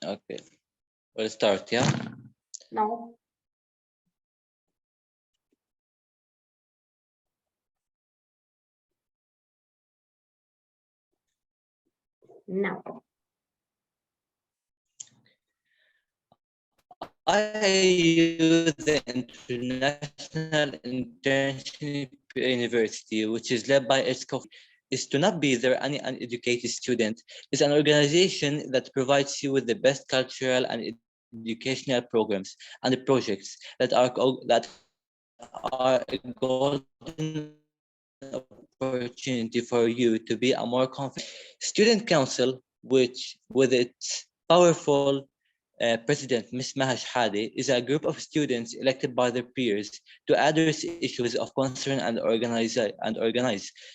Okay, we'll start, yeah? No. No. IIU, the International Internship University, which is led by its is to not be there any uneducated student, is an organization that provides you with the best cultural and educational programs and projects that are a golden opportunity for you to be a more confident student council, which with its powerful President Ms. Mahash Hadi is a group of students elected by their peers to address issues of concern and organize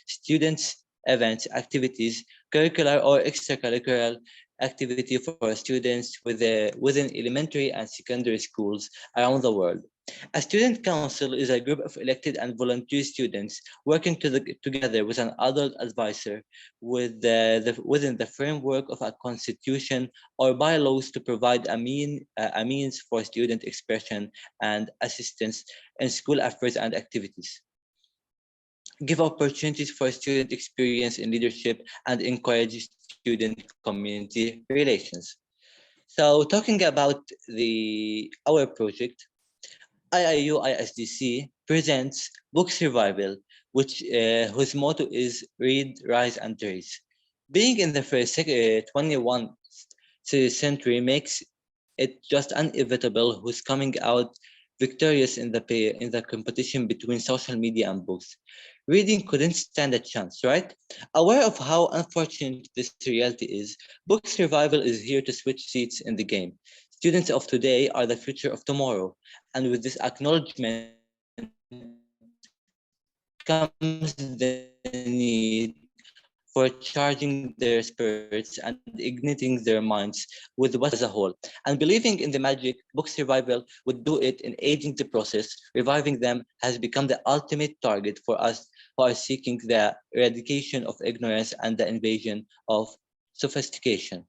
students' events, activities, curricular or extracurricular activity for students within elementary and secondary schools around the world. A student council is a group of elected and volunteer students working together with an adult advisor within the framework of a constitution or bylaws to provide a means for student expression and assistance in school affairs and activities, give opportunities for student experience in leadership, and encourage student community relations. So talking about our project, IIU ISDC presents Book Survival, whose motto is Read, Rise, and Raise. Being in the 21st century makes it just inevitable who's coming out victorious in the competition between social media and books. Reading couldn't stand a chance, right? Aware of how unfortunate this reality is, book survival is here to switch seats in the game. Students of today are the future of tomorrow, and with this acknowledgement comes the need for charging their spirits and igniting their minds with what's possible as a whole. And believing in the magic book survival would do it in aging the process, reviving them has become the ultimate target for us who are seeking the eradication of ignorance and the invasion of sophistication.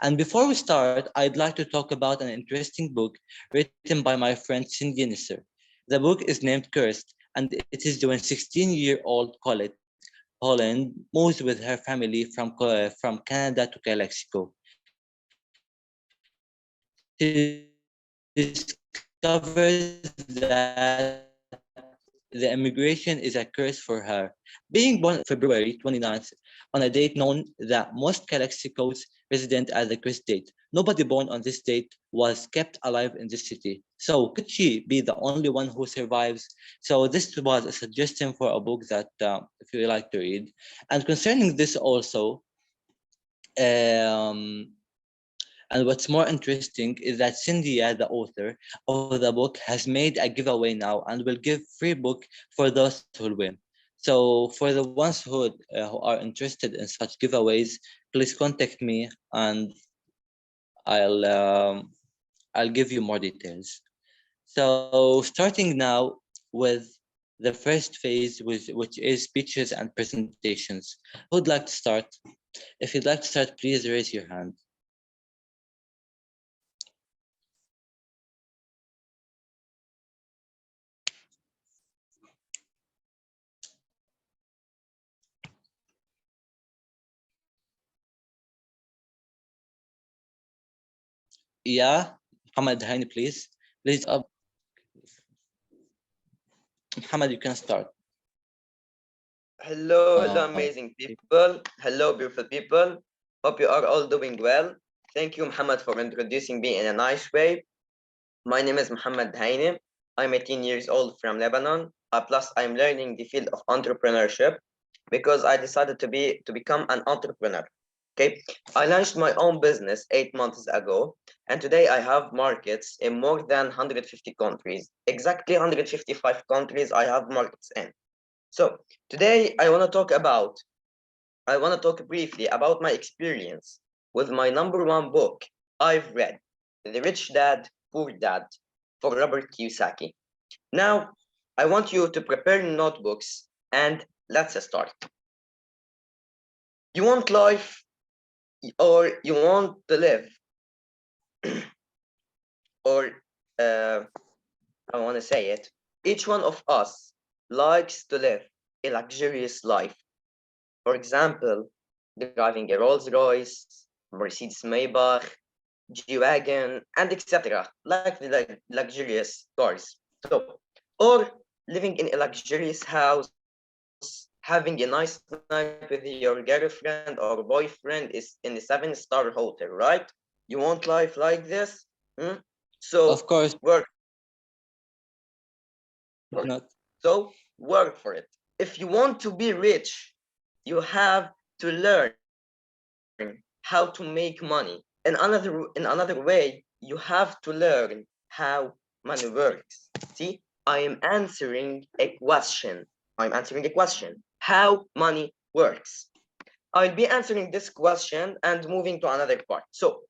And before we start, I'd like to talk about an interesting book written by my friend Cindy Nisser. The book is named Cursed, and it is when 16-year-old Colette Holland moves with her family from Canada to Calexico. She discovers that the immigration is a curse for her. Being born in February 29th on a date known that most Calexico's resident as the Chris date. Nobody born on this date was kept alive in this city. So could she be the only one who survives? So this was a suggestion for a book that, if you like to read. And concerning this also, um, and what's more interesting is that Cynthia, the author of the book, has made a giveaway now and will give free book for those who will win. So for the ones who are interested in such giveaways, please contact me and I'll um, I'll give you more details. So starting now with the first phase, which is speeches and presentations. Who would like to start? If you'd like to start, please raise your hand. Yeah, Muhammad Hani, please. Please up. Muhammad, you can start. Hello, amazing people. Hello, beautiful people. Hope you are all doing well. Thank you, Muhammad, for introducing me in a nice way. My name is Muhammad Haini. I'm 18 years old from Lebanon. Plus, I'm learning the field of entrepreneurship because I decided to become an entrepreneur. Okay, I launched my own business 8 months ago, and today I have markets in more than 150 countries. Exactly 155 countries I have markets in. So today I want to talk briefly about my experience with my number one book I've read, The Rich Dad, Poor Dad, for Robert Kiyosaki. Now, I want you to prepare notebooks and let's start. You want life or you want to live or I want to say it, each one of us likes to live a luxurious life. For example, driving a Rolls Royce, Mercedes Maybach, G-Wagon, and etc. Like the luxurious cars. So, or living in a luxurious house, having a nice night with your girlfriend or boyfriend is in a 7-star hotel, right? You want life like this? So Of work course for it. not. So work for it. If you want to be rich, you have to learn how to make money. In another way, you have to learn how money works. See, I am answering a question. How money works. I'll be answering this question and moving to another part. So,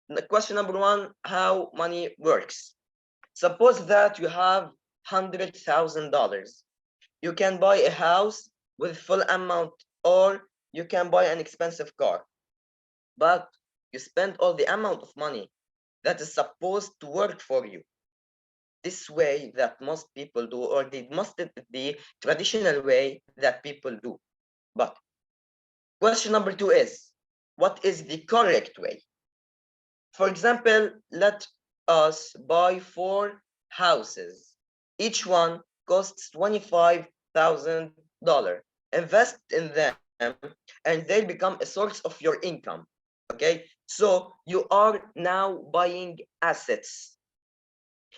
the question number one, how money works. Suppose that you have $100,000. You can buy a house with full amount, or you can buy an expensive car. But you spend all the amount of money that is supposed to work for you. This way that most people do, or the traditional way that people do. But question number two is, what is the correct way? For example, let us buy 4 houses. Each one costs $25,000. Invest in them, and they become a source of your income. Okay, so you are now buying assets.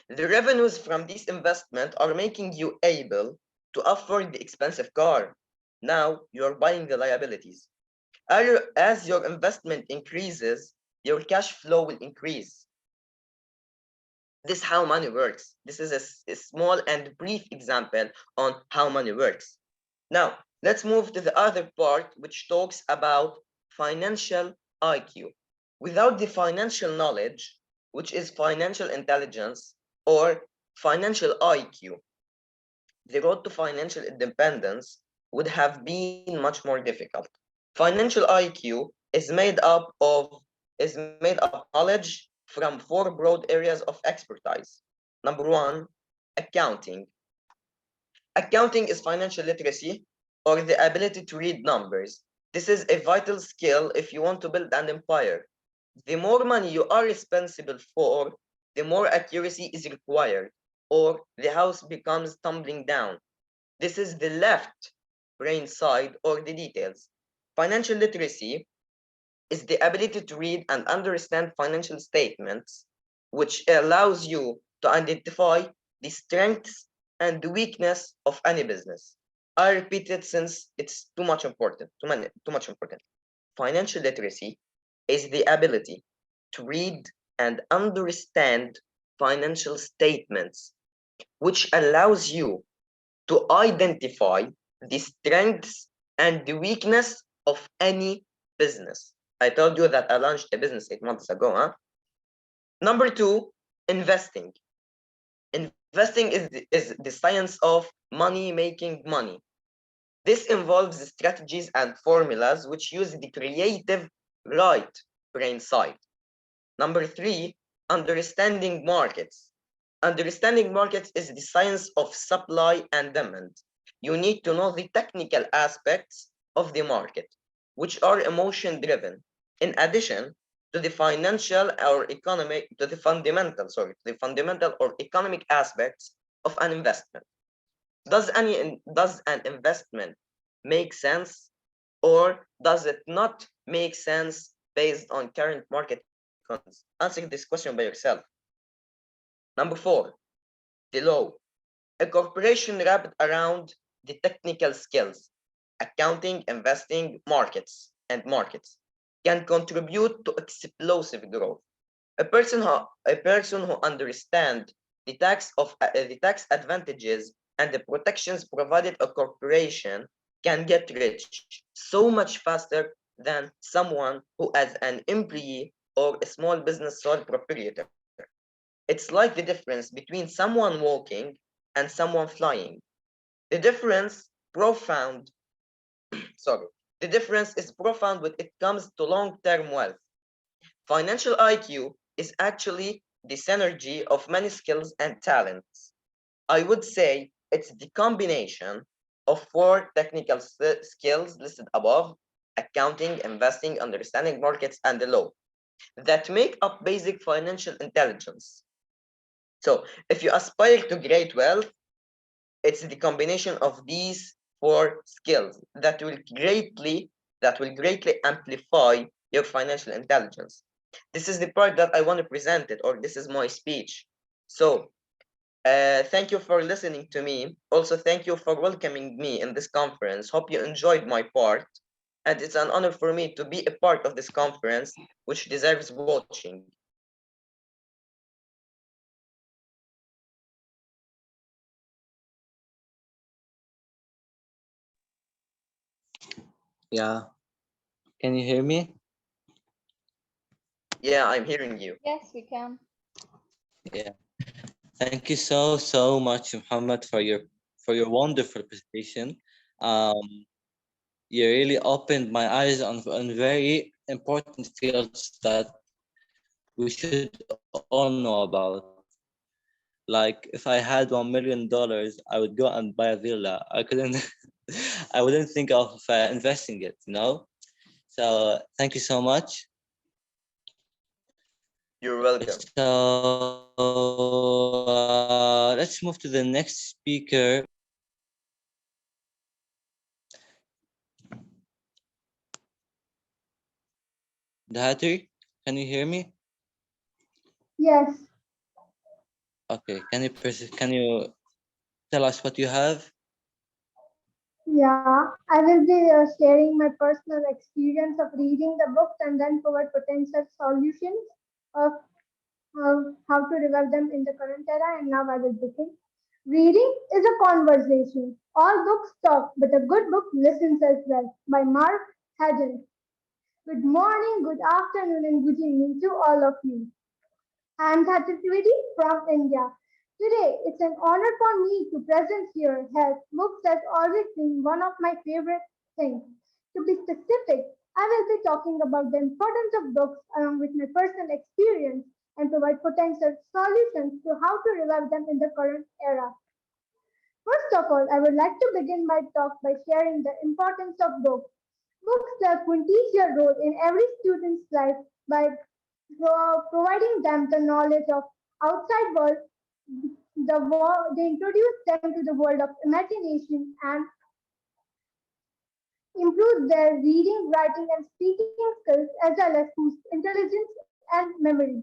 The revenues from this investment are making you able to afford the expensive car. Now you're buying the liabilities. As your investment increases, your cash flow will increase. This is how money works. This is a small and brief example on how money works. Now, let's move to the other part, which talks about financial IQ. Without the financial knowledge, which is financial intelligence or financial IQ, the road to financial independence would have been much more difficult. Financial IQ is made up of knowledge from 4 broad areas of expertise. Number one, accounting. Accounting is financial literacy, or the ability to read numbers. This is a vital skill if you want to build an empire. The more money you are responsible for, the more accuracy is required, or the house becomes tumbling down. This is the left brain side, or the details. Financial literacy is the ability to read and understand financial statements, which allows you to identify the strengths and the weakness of any business. I repeat it since it's too much important. Financial literacy is the ability to read and understand financial statements, which allows you to identify the strengths and the weakness of any business. I told you that I launched a business 8 months ago, huh? Number two, investing. Investing is the science of money making money. This involves strategies and formulas which use the creative right brain side. Number three, understanding markets. Understanding markets is the science of supply and demand. You need to know the technical aspects of the market, which are emotion driven, in addition to the fundamental or economic aspects of an investment. Does an investment make sense, or does it not make sense based on current market conditions? Answer this question by yourself. Number four, the law. A corporation wrapped around the technical skills, accounting, investing, markets can contribute to explosive growth. A person who understands the tax advantages and the protections provided a corporation can get rich so much faster than someone who as an employee or a small business sole proprietor. It's like the difference between someone walking and someone flying. The difference profound, the difference is profound when it comes to long-term wealth. Financial IQ is actually the synergy of many skills and talents. I would say it's the combination of four technical skills listed above: accounting, investing, understanding markets, and the law, that make up basic financial intelligence. So if you aspire to great wealth, it's the combination of these four skills that will greatly amplify your financial intelligence. This is the part that I want to present it, or this is my speech. So thank you for listening to me. Also, thank you for welcoming me in this conference. Hope you enjoyed my part. And it's an honor for me to be a part of this conference, which deserves watching. Yeah. Can you hear me? Yeah, I'm hearing you. Yes, we can. Yeah. Thank you so much, Muhammad, for your wonderful presentation. Um, you really opened my eyes on very important fields that we should all know about. Like if I had $1 million, I would go and buy a villa. I couldn't, I wouldn't think of investing it, you know? So thank you so much. You're welcome. So let's move to the next speaker. Dhatur, can you hear me? Yes, Okay, can you tell us what you have? yeah. I will be sharing my personal experience of reading the books and then provide potential solutions of how to revive them in the current era. And now I will begin. Reading is a conversation. All books talk, but a good book listens as well. By Mark Hagen. Good morning, good afternoon, and good evening to all of you. I am Dhatrivedi from India. Today, it's an honor for me to present here as books has always been one of my favorite things. To be specific, I will be talking about the importance of books along with my personal experience and provide potential solutions to how to revive them in the current era. First of all, I would like to begin my talk by sharing the importance of books. Books play a quintessential role in every student's life by providing them the knowledge of outside world. They introduce them to the world of imagination and improve their reading, writing, and speaking skills as well as boost intelligence and memory.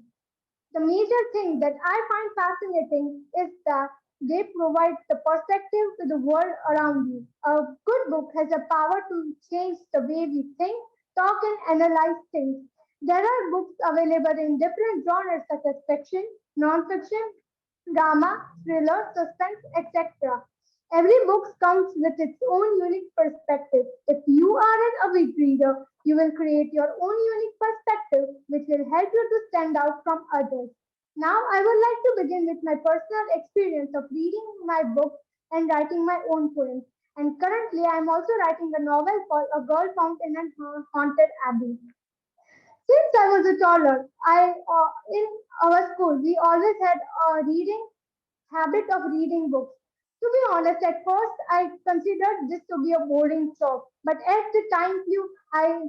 The major thing that I find fascinating is that they provide the perspective to the world around you. A good book has a power to change the way we think, talk, and analyze things. There are books available in different genres such as fiction, non-fiction, drama, thriller, suspense, etc. Every book comes with its own unique perspective. If you are an avid reader, you will create your own unique perspective, which will help you to stand out from others. Now, I would like to begin with my personal experience of reading my book and writing my own poems. And currently, I am also writing a novel called A Girl Found in a Haunted Abbey. Since I was a toddler, I in our school we always had a reading habit of reading books. To be honest, at first I considered this to be a boring job, but as the time flew, I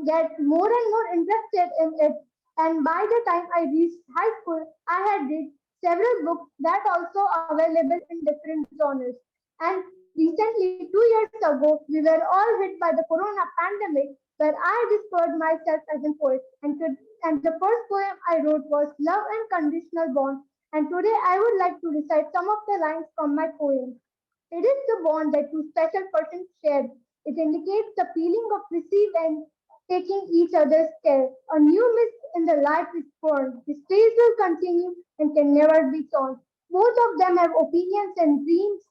get more and more interested in it. And by the time I reached high school, I had read several books that also available in different genres. And recently, 2 years ago, we were all hit by the corona pandemic, where I discovered myself as a poet. And the first poem I wrote was Love and Conditional Bond. And today I would like to recite some of the lines from my poem. It is the bond that two special persons share. It indicates the feeling of receive and taking each other's care. A new mist in the life is born. The stage will continue and can never be torn. Both of them have opinions and dreams,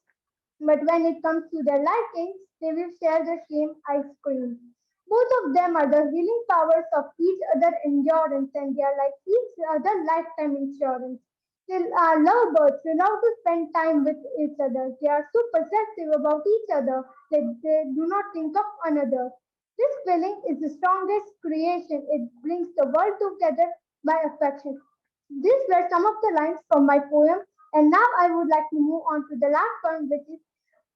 but when it comes to their likings, they will share the same ice cream. Both of them are the healing powers of each other endurance, and they are like each other lifetime insurance. They are lovebirds. They love to spend time with each other. They are so possessive about each other that they do not think of another. This feeling is the strongest creation. It brings the world together by affection. These were some of the lines from my poem, and now I would like to move on to the last point, which is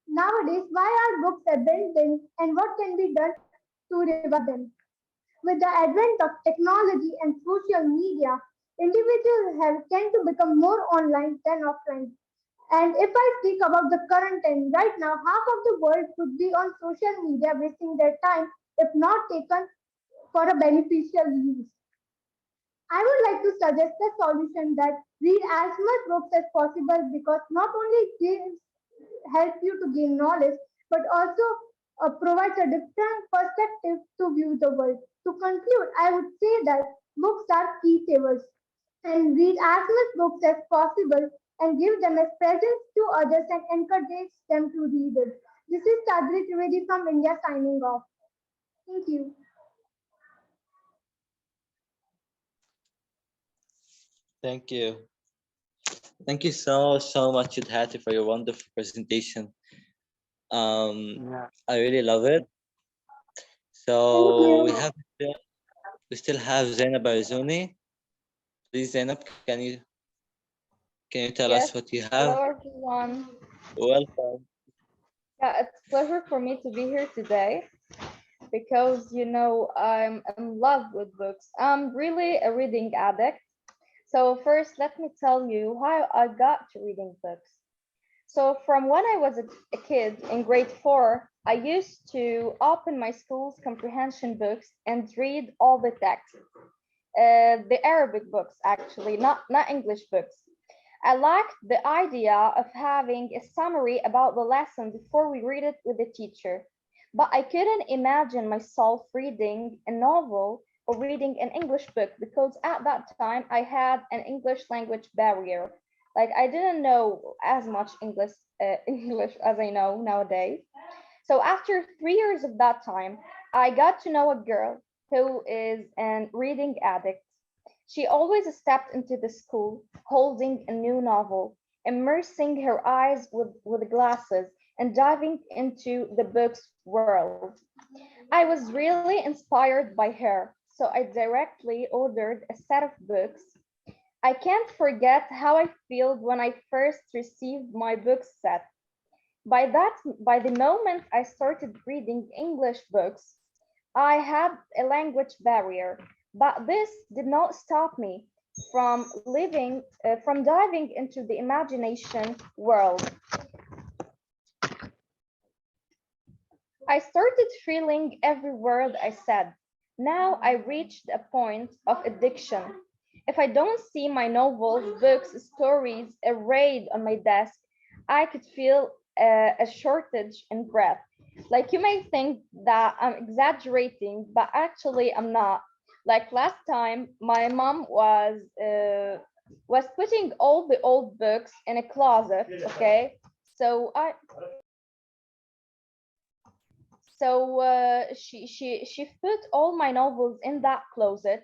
nowadays why are books abandoned and what can be done to revive them. With the advent of technology and social media, individuals have tend to become more online than offline. And if I speak about the current time, right now, half of the world could be on social media wasting their time if not taken for a beneficial use. I would like to suggest a solution that read as much books as possible because not only gives help you to gain knowledge but also provides a different perspective to view the world. To conclude, I would say that books are key savers and read as much books as possible and give them as presents to others and encourage them to read it. This is Chadri Trivedi from India signing off. Thank you. Thank you. Thank you so much, Yudhati, for your wonderful presentation. Yeah. I really love it. Thank So you. we still have Zainab Arzuni. Please, Zainab, can you tell us Yes, what you have? hello everyone. Welcome. Yeah, it's a pleasure for me to be here today because I'm in love with books. I'm really a reading addict. So first, let me tell you how I got to reading books. So from when I was a kid in grade 4, I used to open my school's comprehension books and read all the text. The Arabic books actually, not English books. I liked the idea of having a summary about the lesson before we read it with the teacher, but I couldn't imagine myself reading a novel or reading an English book because at that time I had an English language barrier. Like I didn't know as much English as I know nowadays. So after 3 years of that time, I got to know a girl who is an reading addict. She always stepped into the school holding a new novel, immersing her eyes with glasses and diving into the book's world. I was really inspired by her, so I directly ordered a set of books. I can't forget how I felt when I first received my book set. By the moment I started reading English books, I had a language barrier, but this did not stop me from diving into the imagination world. I started feeling every word I said. Now I reached a point of addiction. If I don't see my novels, books, stories arrayed on my desk, I could feel a shortage in breath. Like you may think that I'm exaggerating, but actually I'm not. Like last time, my mom was putting all the old books in a closet. Okay, so I she put all my novels in that closet,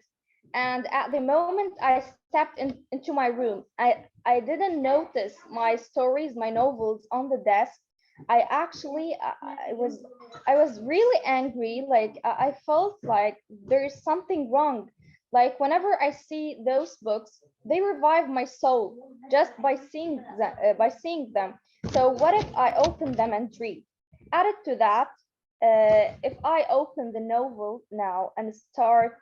and at the moment I stepped into my room, I didn't notice my stories, my novels on the desk. I was really angry. Like I felt like there's something wrong. Like whenever I see those books, they revive my soul just by seeing them. So what if I open them and read? Added to that, if I open the novel now and start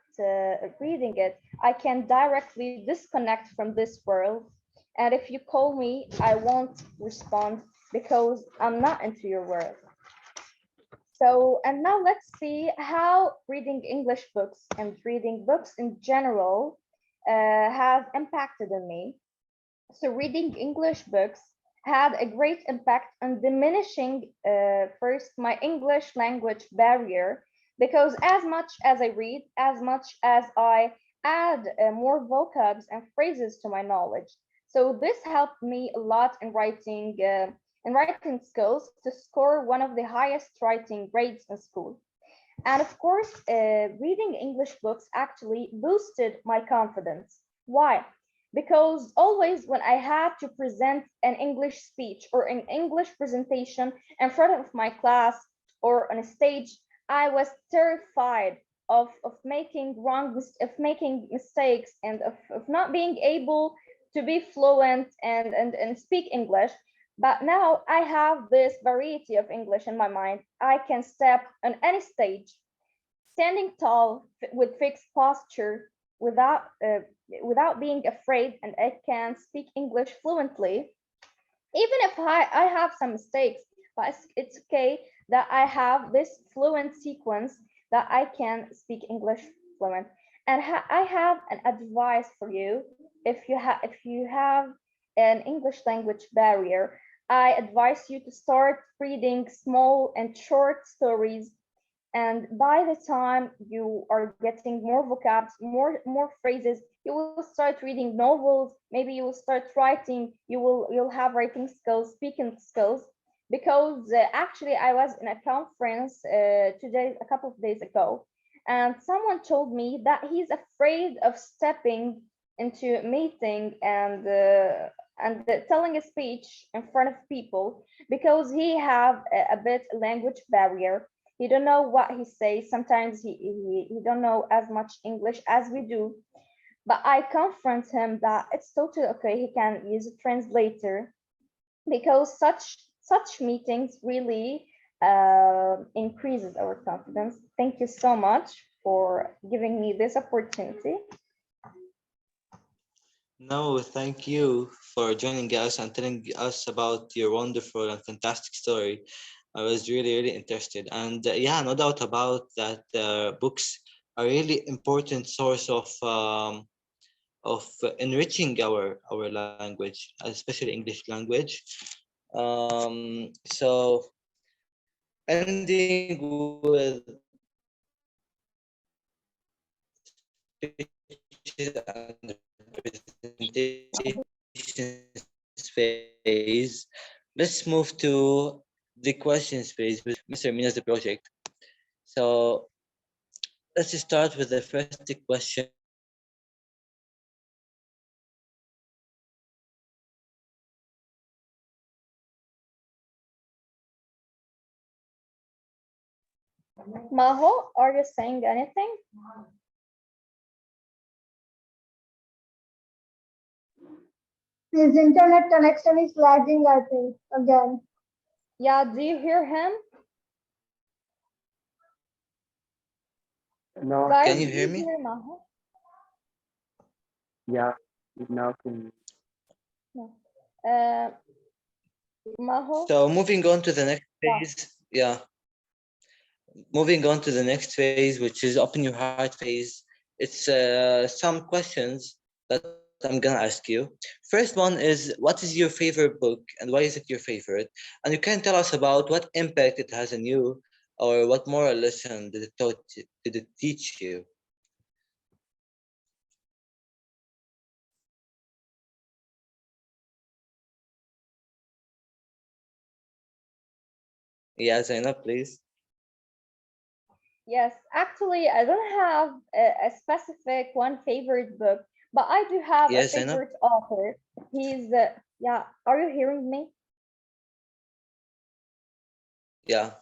reading it, I can directly disconnect from this world. And if you call me, I won't respond because I'm not into your world. So, and now let's see how reading English books and reading books in general have impacted on me. So reading English books had a great impact on diminishing first my English language barrier because as much as I read, as much as I add more vocabs and phrases to my knowledge. So this helped me a lot in writing skills to score one of the highest writing grades in school. And of course, reading English books actually boosted my confidence. Why? Because always when I had to present an English speech or an English presentation in front of my class or on a stage, I was terrified. of making of making mistakes, and of not being able to be fluent and speak English. But now I have this variety of English in my mind. I can step on any stage, standing tall with fixed posture, without being afraid, and I can speak English fluently. Even if I have some mistakes, but it's okay that I have this fluent sequence that I can speak English fluent. And I have an advice for you. If you have an English language barrier, I advise you to start reading small and short stories, and by the time you are getting more vocabs, more phrases, you will start reading novels. Maybe you will start writing. You'll have writing skills, speaking skills. Because actually I was in a conference a couple of days ago, and someone told me that he's afraid of stepping into a meeting and telling a speech in front of people, because he have a bit language barrier. He don't know what he says. Sometimes he don't know as much English as we do. But I confront him that it's totally okay. He can use a translator, because such meetings really increases our confidence. Thank you so much for giving me this opportunity. No, thank you for joining us and telling us about your wonderful and fantastic story. I was really, really interested. And yeah, no doubt about that, books are really important source of enriching our language, especially English language. So ending with speeches and presentations phase, let's move to the questions phase with Mr. Mina's the project. So let's just start with the first question. Maho, are you saying anything? His internet connection is lagging, I think, again. Yeah, do you hear him? No, Guys, Can you do hear you me? hear Maho? yeah, now can No. Maho? So moving on to the next Yeah. phase, yeah. Moving on to the next phase, which is open your heart phase. It's some questions that I'm gonna ask you. First one is, what is your favorite book and why is it your favorite? And you can tell us about what impact it has on you, or what moral lesson did it teach you? Yeah, Zainab, please. Yes, actually, I don't have a specific one favorite book, but I do have a Yes, Zainab. favorite author. He's, yeah, are you hearing me? Yeah.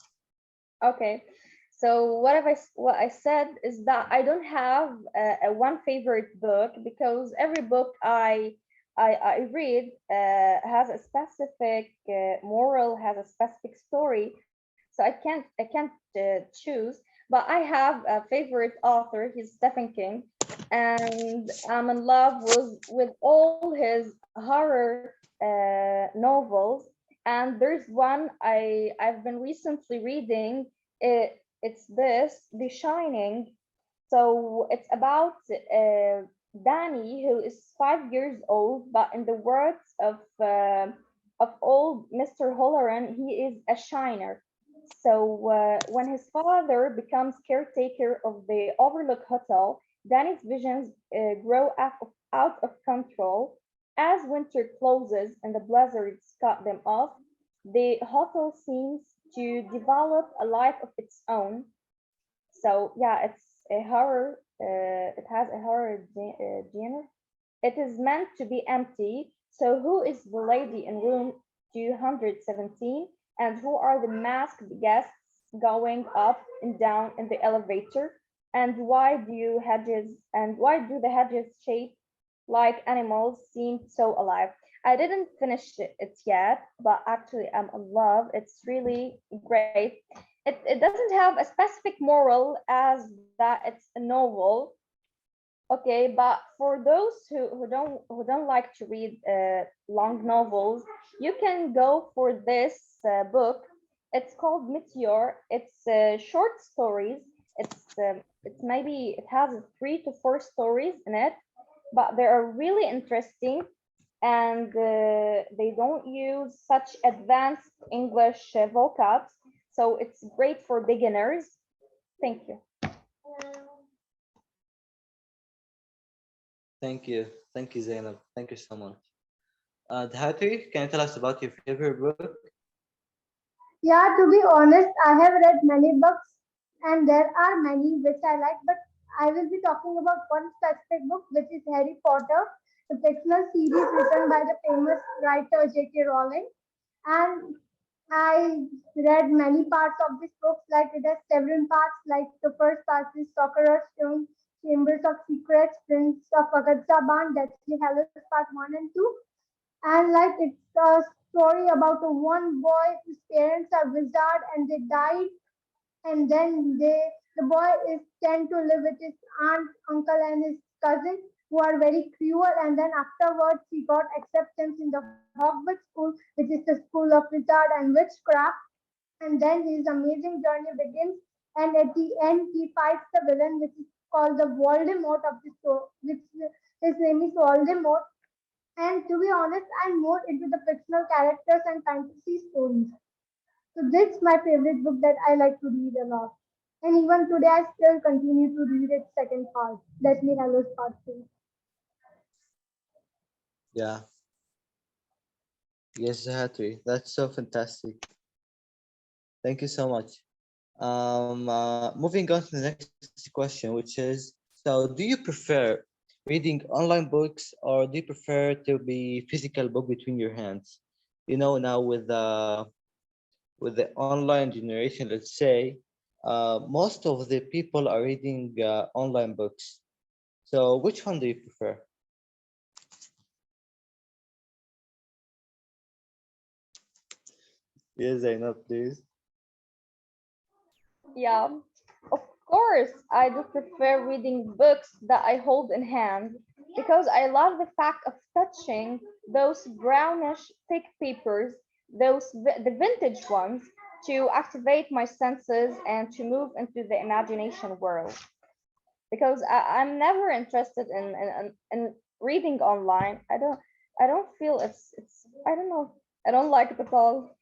Okay. So what I said is that I don't have a one favorite book, because every book I read has a specific moral, has a specific story. So I can't choose. But I have a favorite author. He's Stephen King, and I'm in love with all his horror novels. And there's one I've been recently reading. It's this, The Shining. So it's about Danny, who is 5 years old, but in the words of old Mr. Holleran, he is a shiner. So when his father becomes caretaker of the Overlook Hotel, Danny's visions grow out of control. As winter closes and the blizzards cut them off, the hotel seems to develop a life of its own. So yeah, it's a horror. It has a horror genre. It is meant to be empty. So who is the lady in room 217, and who are the masked guests going up and down in the elevator? And why do the hedges shape like animals seem so alive? I didn't finish it yet, but actually I'm in love. It's really great. It doesn't have a specific moral as that it's a novel. Okay, but for those who don't like to read long novels, you can go for this book. It's called Meteor. It's short stories. It's maybe it has 3 to 4 stories in it, but they are really interesting, and they don't use such advanced English vocabs, so it's great for beginners. Thank you. Thank you, Zainab. Thank you so much. Dhati, can you tell us about your favorite book? Yeah, to be honest, I have read many books and there are many which I like, but I will be talking about one specific book, which is Harry Potter, the fictional series written by the famous writer J.K. Rowling. And I read many parts of this book, like it has several parts, like the first part is Sorcerer's Stone, Chambers of Secrets, Prince of Aghazaban, Deathly Hallows Part 1 and 2. And like it's a story about a one boy whose parents are wizard and they died, and then the boy is tend to live with his aunt, uncle, and his cousin who are very cruel. And then afterwards, he got acceptance in the Hogwarts School, which is the school of wizard and witchcraft. And then his amazing journey begins. And at the end, he fights the villain, which is called the Voldemort of the story, which his name is Voldemort. And to be honest, I'm more into the fictional characters and fantasy stories. So this is my favorite book that I like to read a lot. And even today, I still continue to read its second part, Deathly Hallows Part 2. Yeah. Yes, Dhati. That's so fantastic. Thank you so much. Moving on to the next question, which is, so do you prefer reading online books or do you prefer to be physical book between your hands? You know, now with the online generation, let's say, most of the people are reading online books. So which one do you prefer? Yes, I know, please. Yeah, of course, I do prefer reading books that I hold in hand because I love the fact of touching those brownish thick papers, the vintage ones, to activate my senses and to move into the imagination world. Because I'm never interested in reading online. I don't feel it's I don't know. I don't like it at all.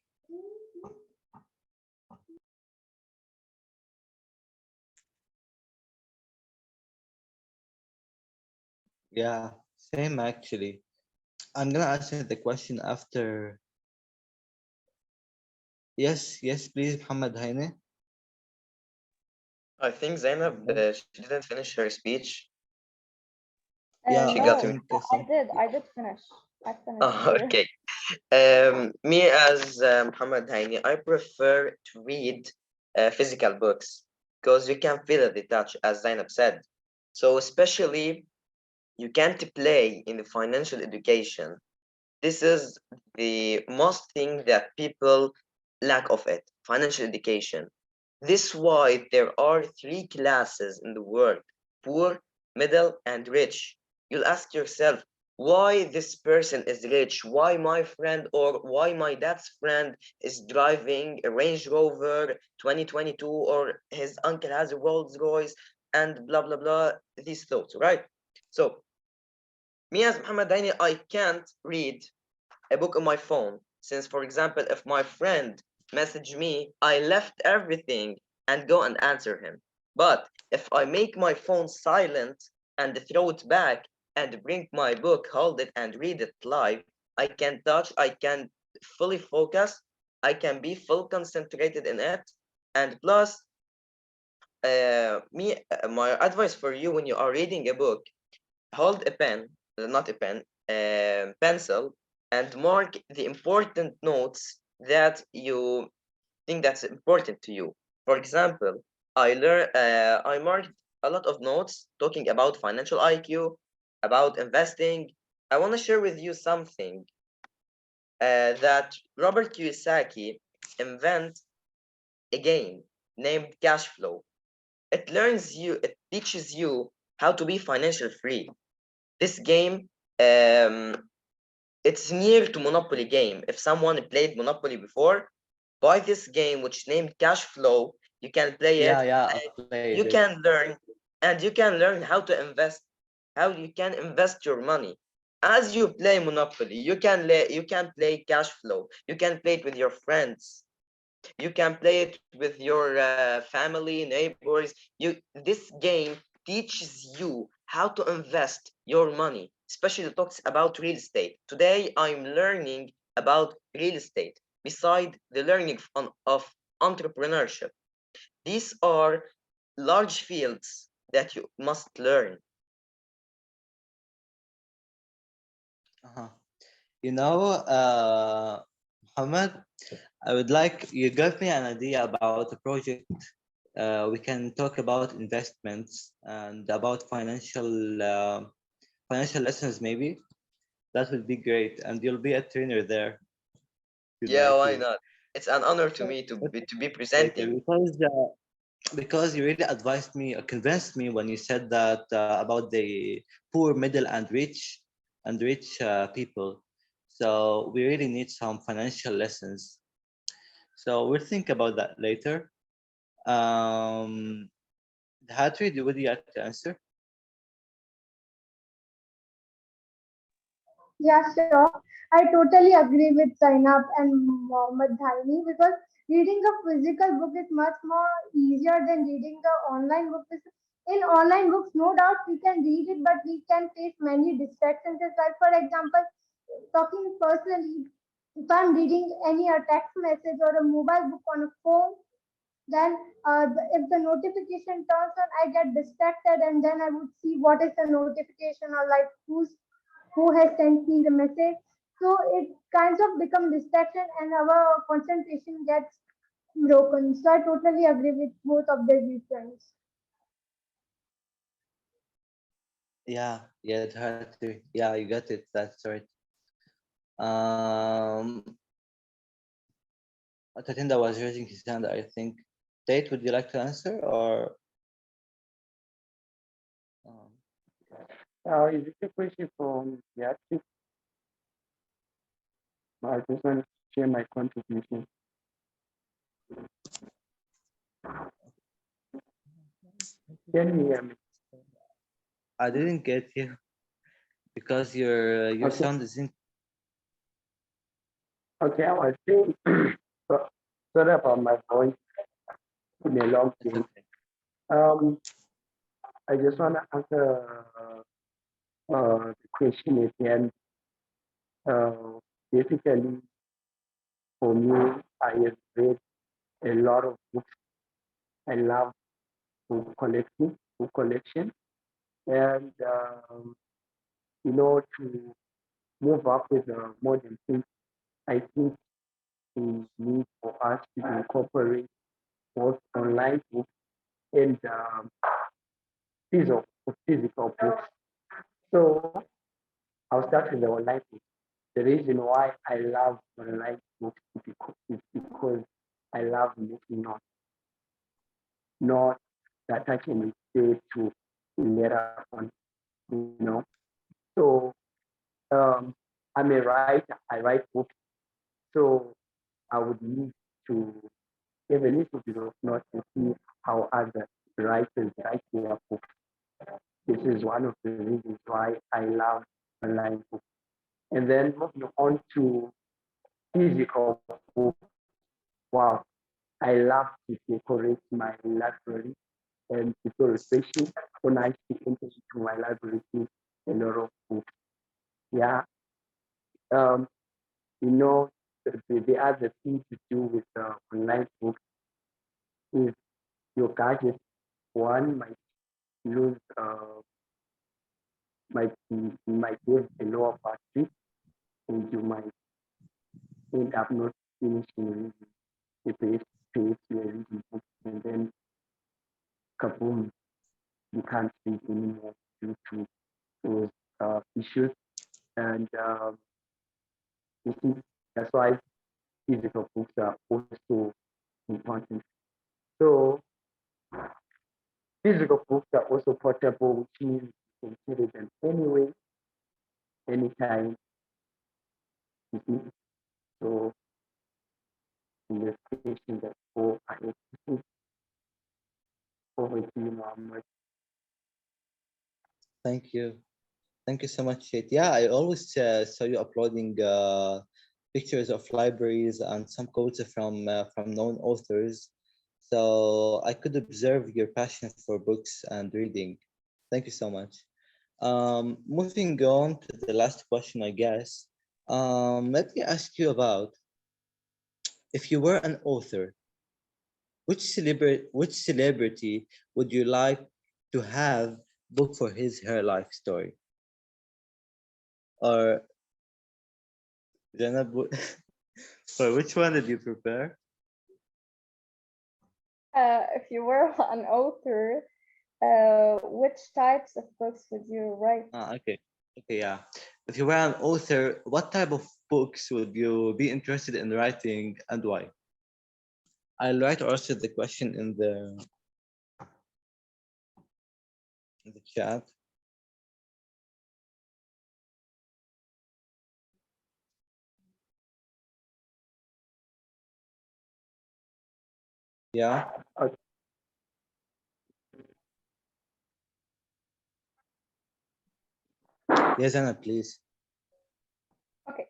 Yeah, same actually. I'm gonna answer the question after. Yes, please, Muhammad Haine. I think Zainab, she didn't finish her speech. Yeah, She I got No, to. think I did finish. I finished Oh, here. okay. Me as Muhammad Haini, I prefer to read physical books because you can feel the touch, as Zainab said. So especially you can't play in the financial education. This is the most thing that people lack of it, financial education. This why there are 3 classes in the world: poor, middle, and rich. You'll ask yourself, why this person is rich? Why my friend or why my dad's friend is driving a Range Rover 2022 or his uncle has a Rolls Royce and blah blah blah. These thoughts, right? So me as Muhammad Daini, I can't read a book on my phone. Since, for example, if my friend message me, I left everything and go and answer him. But if I make my phone silent and throw it back and bring my book, hold it and read it live, I can touch, I can fully focus, I can be full concentrated in it. And plus, my advice for you when you are reading a book, hold a pen, not a pen, pencil, and mark the important notes that you think that's important to you. For example, I learn, a lot of notes talking about financial IQ, about investing. I want to share with you something that Robert Kiyosaki invent a game named cash flow. It teaches you how to be financial free. This game, it's near to Monopoly game. If someone played Monopoly before, buy this game which named cash flow. You can play it. Yeah, I played You it. can learn, and you can learn how to invest, how you can invest your money. As you play Monopoly, you can play cash flow. You can play it with your friends. You can play it with your family, neighbors. This game teaches you how to invest your money, especially talks about real estate. Today, I'm learning about real estate beside the learning of entrepreneurship. These are large fields that you must learn. Uh-huh. You know, Muhammad, I would like you gave me an idea about a project. We can talk about investments and about financial lessons, maybe. That would be great, and you'll be a trainer there. You'd Yeah, like why to. not? It's an honor to But me to be later, presenting. because you really advised me or convinced me when you said that about the poor, middle, and rich people. So we really need some financial lessons. So we'll think about that later. Um, Hatri, would you like to answer? Yeah, sure. I totally agree with Zainab and Mohammed Dhaini because reading a physical book is much more easier than reading the online book. In online books, no doubt we can read it, but we can face many distractions as well. For example, talking personally, if I'm reading any a text message or a mobile book on a phone, then if the notification turns on, I get distracted, and then I would see what is the notification or like who has sent me the message. So it kinds of become distraction, and our concentration gets broken. So I totally agree with both of their viewpoints. Yeah, Hatri. Yeah, you got it. That's right. Um, Tatinda was raising his hand, I think. Tate, would you like to answer or? Um, Is it a question from Beatrice? I just want to share my contribution. Can you hear me? I didn't get you because your Okay. sound isn't. Okay, I was saying, sorry about my voice in a long It's day. okay. Um, I just want to answer the question again. Basically, for me, I have read a lot of books. I love book collection, and to move up with the modern things, I think we need for us to incorporate both online books and physical books. So I'll start with the online books. The reason why I love online books is because I love making notes that I can refer to later on, you know. So I'm a writer, I write books, so I would need to give a little bit of notes to see how other writers write their books. This is one of the reasons why I love online books. And then moving on to physical books. Wow, I love to decorate my library and it's so refreshing when I see enter into my library see a lot of books. Yeah. Um, the other thing to do with online books is your gadget. One might lose might give a lower battery and you might end up not finishing the page you are reading book and then kaboom, you can't read anymore due to those issues. And you see, that's why physical books are also important. So physical books are also portable, which means you can carry them anyway, anytime you need. So in the station that for IIU, over to you, Muhammad. Thank you. Thank you so much, Shade. Yeah, I always saw you uploading pictures of libraries and some quotes from known authors. So I could observe your passion for books and reading. Thank you so much. Moving on to the last question, I guess. Let me ask you about if you were an author, which celebrity would you like to have book for his her life story? Or Janab, for which one did you prepare? If you were an author, which types of books would you write? Okay. Okay, yeah. If you were an author, what type of books would you be interested in writing and why? I'll write also the question in the chat. Yeah. Yes, Anna, please. Okay.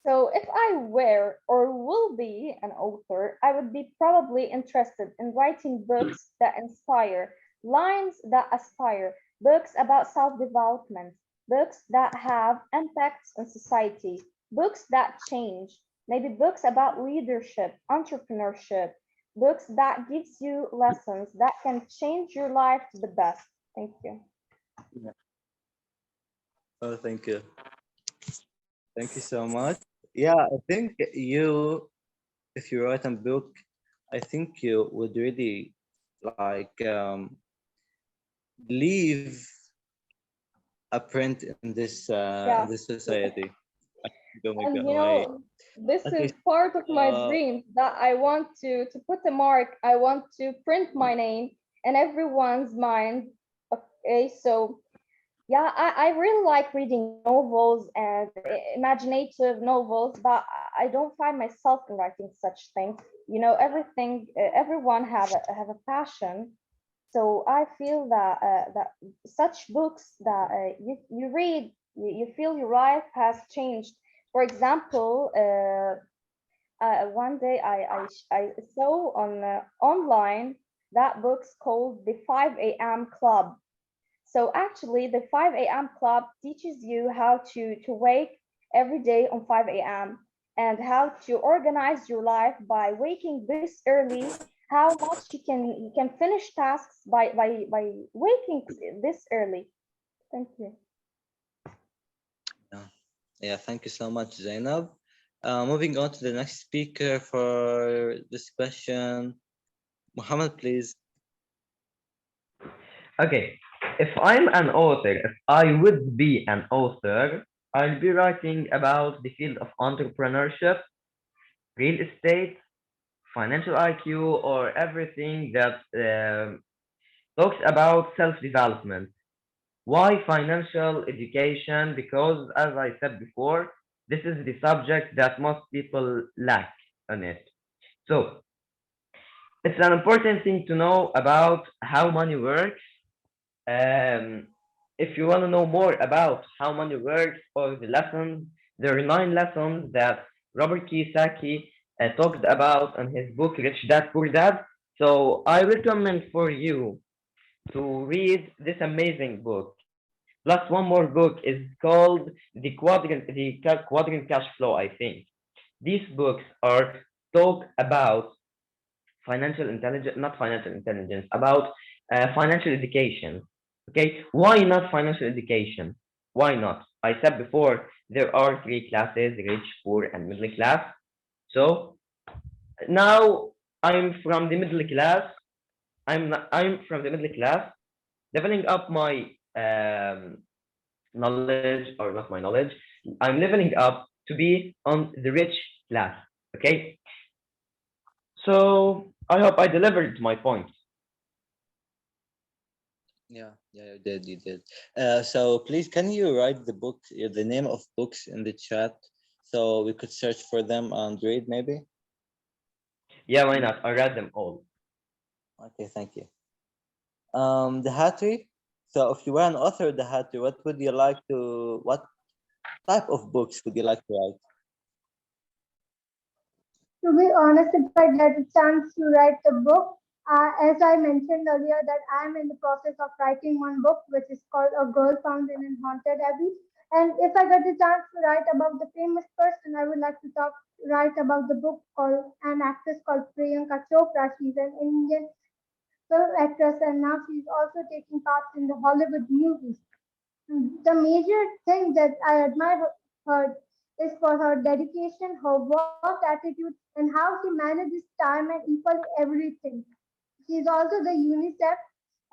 So if I were or will be an author, I would be probably interested in writing books that inspire, lines that aspire, books about self-development, books that have impacts on society, books that change, maybe books about leadership, entrepreneurship, books that gives you lessons that can change your life to the best. Thank you. Oh, thank you. Thank you so much. Yeah, I think if you write a book, I think you would really like leave a print in Yeah. this society. Oh my And God, my this okay. is part of my dream that I want to put a mark. I want to print my name in everyone's mind. Okay, so yeah, I really like reading novels and imaginative novels, but I don't find myself in writing such things. Everything, everyone have a passion. So I feel that such books that you read, you feel your life has changed. For example, one day I saw on online that book's called the 5 a.m. Club. So actually, the 5 a.m. Club teaches you how to wake every day on 5 a.m. and how to organize your life by waking this early. How much you can finish tasks by waking this early. Thank you. Yeah, thank you so much, Zainab. Moving on to the next speaker for this question, Muhammad, please. Okay, if I'm an author, if I would be an author, I'll be writing about the field of entrepreneurship, real estate, financial IQ, or everything that talks about self-development. Why financial education? Because as I said before, this is the subject that most people lack on it. So it's an important thing to know about how money works. Um, if you want to know more about how money works or the lessons, there are 9 lessons that Robert Kiyosaki talked about in his book Rich Dad Poor Dad. So I recommend for you to read this amazing book. Plus one more book is called the Quadrant Cash Flow, I think. These books are talk about financial intelligence, not financial intelligence, about financial education. Okay, why not financial education? Why not? I said before there are 3 classes: rich, poor, and middle class. So now I'm from the middle class. I'm from the middle class. leveling up my knowledge, or not my knowledge. I'm leveling up to be on the rich class. Okay, so I hope I delivered my point. Yeah, you did, you did. So please, can you write the name of books in the chat so we could search for them and read maybe? Yeah, why not? I read them all. Okay, thank you. The Hattie. So if you were an author, the Hattie, what type of books would you like to write? To be honest, if I get a chance to write a book, as I mentioned earlier, that I'm in the process of writing one book, which is called A Girl Found in an Haunted Abbey. And if I get a chance to write about the famous person, I would like to write about the book called an actress called Priyanka Chopra. She's an Indian film actress, and now she's also taking part in the Hollywood movies. The major thing that I admire her is for her dedication, her work attitude, and how she manages time and equally everything. She is also the UNICEF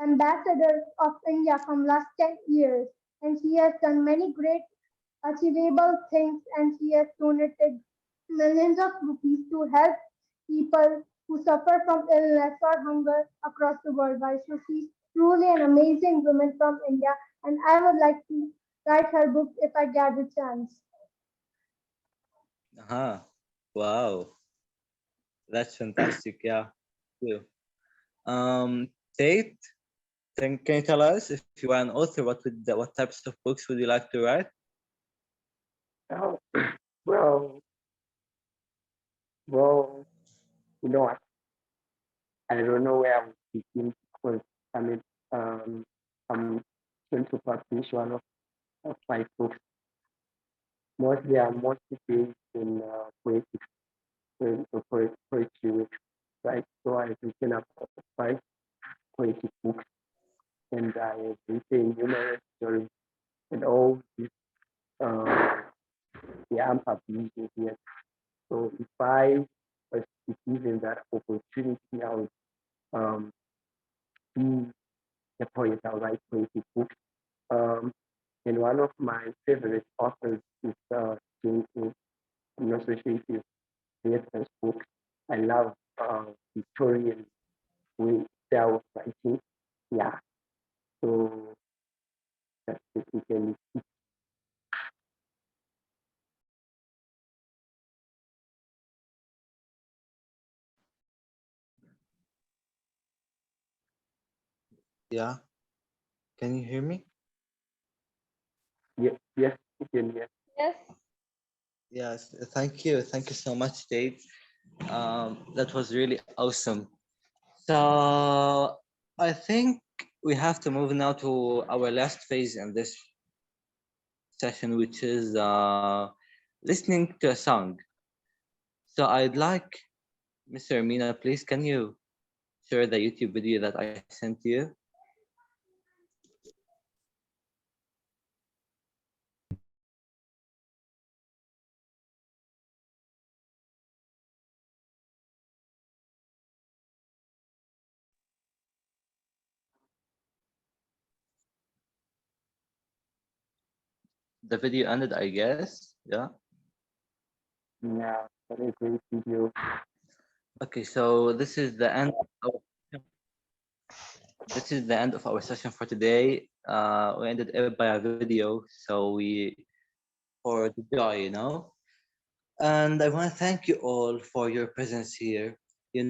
ambassador of India from last 10 years, and she has done many great achievable things, and she has donated millions of rupees to help people who suffer from illness or hunger across the world. So she's truly an amazing woman from India, and I would like to write her book if I get the chance. Uh-huh. Wow, that's fantastic. Yeah, you. Tate, can you tell us if you are an author, what types of books would you like to write? Oh, well, well, you know what? I don't know where I would begin because I mean, I'm going to publish one of my books. Mostly, I'm mostly based in poetry, poetry, right? So I've written about 5 poetic books, and I have written numerous stories, and all these, uh, they are published here. So if I was to be given that opportunity, I would um, be a poet. I would write poetic books. Um, and one of my favorite authors is Jane Austen. I'm not so sure if you've read her books. I love Victorian way style of writing. Yeah, so that's basically. Yeah, can you hear me? Yes, yes, yes. Yes. Yes, thank you so much, Tate. That was really awesome. So I think we have to move now to our last phase in this session, which is listening to a song. So I'd like, Mr. Mina, please, can you share the YouTube video that I sent you? The video ended, I guess. Yeah. Yeah, very great video. Okay, so this is the end of our session for today. We ended it by a video, so we for the joy, And I want to thank you all for your presence here. We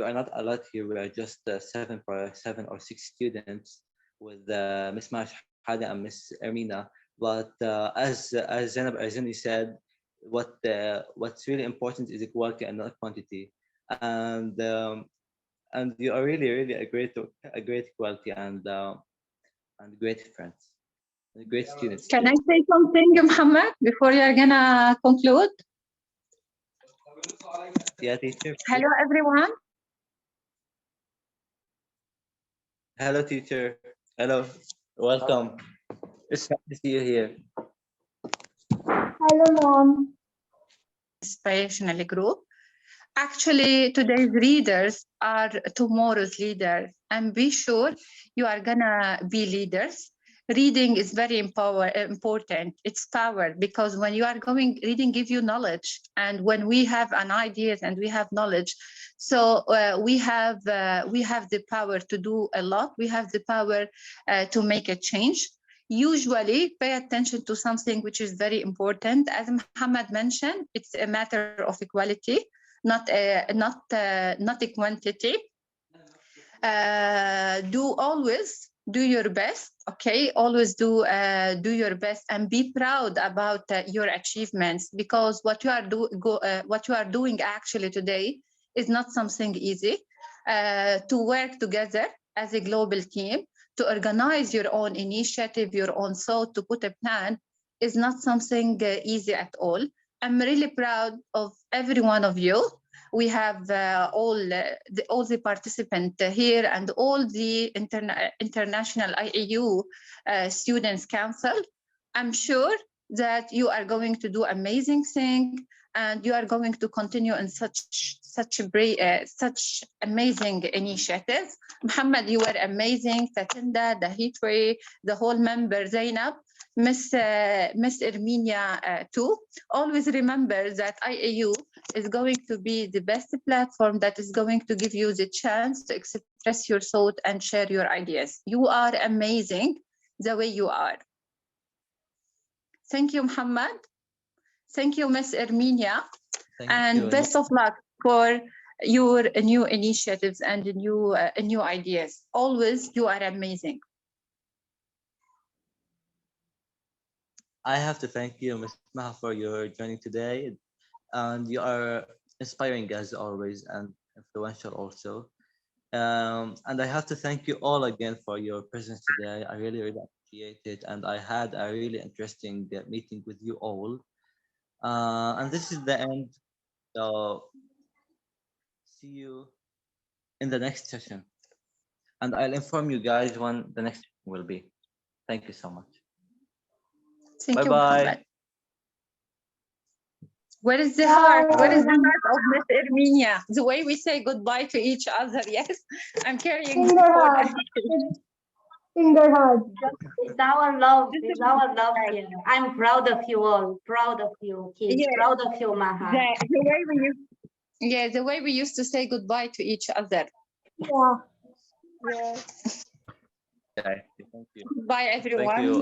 are not a lot here. We are just seven or six students with Miss Mashhada and Miss Ermina. But as Zainab Arzini said, what's really important is equality and not quantity. And and you are really a great quality and great friends, and great students Can too. I say something, Muhammad, before you're gonna conclude? Yeah, teacher. Hello, everyone. Hello, teacher. Hello. Welcome. It's nice to see you here. Hello, mom. Inspirational group. Actually, today's readers are tomorrow's leaders, and be sure you are gonna be leaders. Reading is very important. It's power, because when you are going, reading gives you knowledge, and when we have an ideas and we have knowledge, so we have the power to do a lot. We have the power to make a change. Usually, pay attention to something which is very important. As Muhammad mentioned, it's a matter of equality, not a quantity. Always do your best. Okay, always do your best, and be proud about your achievements, because what you are doing actually today is not something easy. To work together as a global team, to organize your own initiative, your own thought, to put a plan, is not something easy at all. I'm really proud of every one of you. We have all the participants here, and all the international IIU Students Council. I'm sure that you are going to do amazing thing, and you are going to continue in such amazing initiatives. Muhammad, you were amazing. Tatinda, Dahitri, the whole member, Zainab, Miss Erminia too. Always remember that IIU is going to be the best platform that is going to give you the chance to express your thought and share your ideas. You are amazing the way you are. Thank you, Muhammad. Thank you, Miss Erminia. And best of luck for your new initiatives and new ideas. Always, you are amazing. I have to thank you, Ms. Maha, for your joining today. And you are inspiring as always, and influential also. And I have to thank you all again for your presence today. I really, really appreciate it. And I had a really interesting meeting with you all. And this is the end. So see you in the next session. And I'll inform you guys when the next will be. Thank you so much. Thank you, Bye-bye. Muhammad. Where is the heart? Where is the heart of Miss Erminia? The way we say goodbye to each other. Yes, I'm carrying In the heart. In the heart. It's our love. It's our love here. I'm proud of you all. Proud of you, kids. Yes. Proud of you, Maha. The way we used to say goodbye to each other. Yeah. Yes. Okay. Thank you. Bye, everyone. Thank you.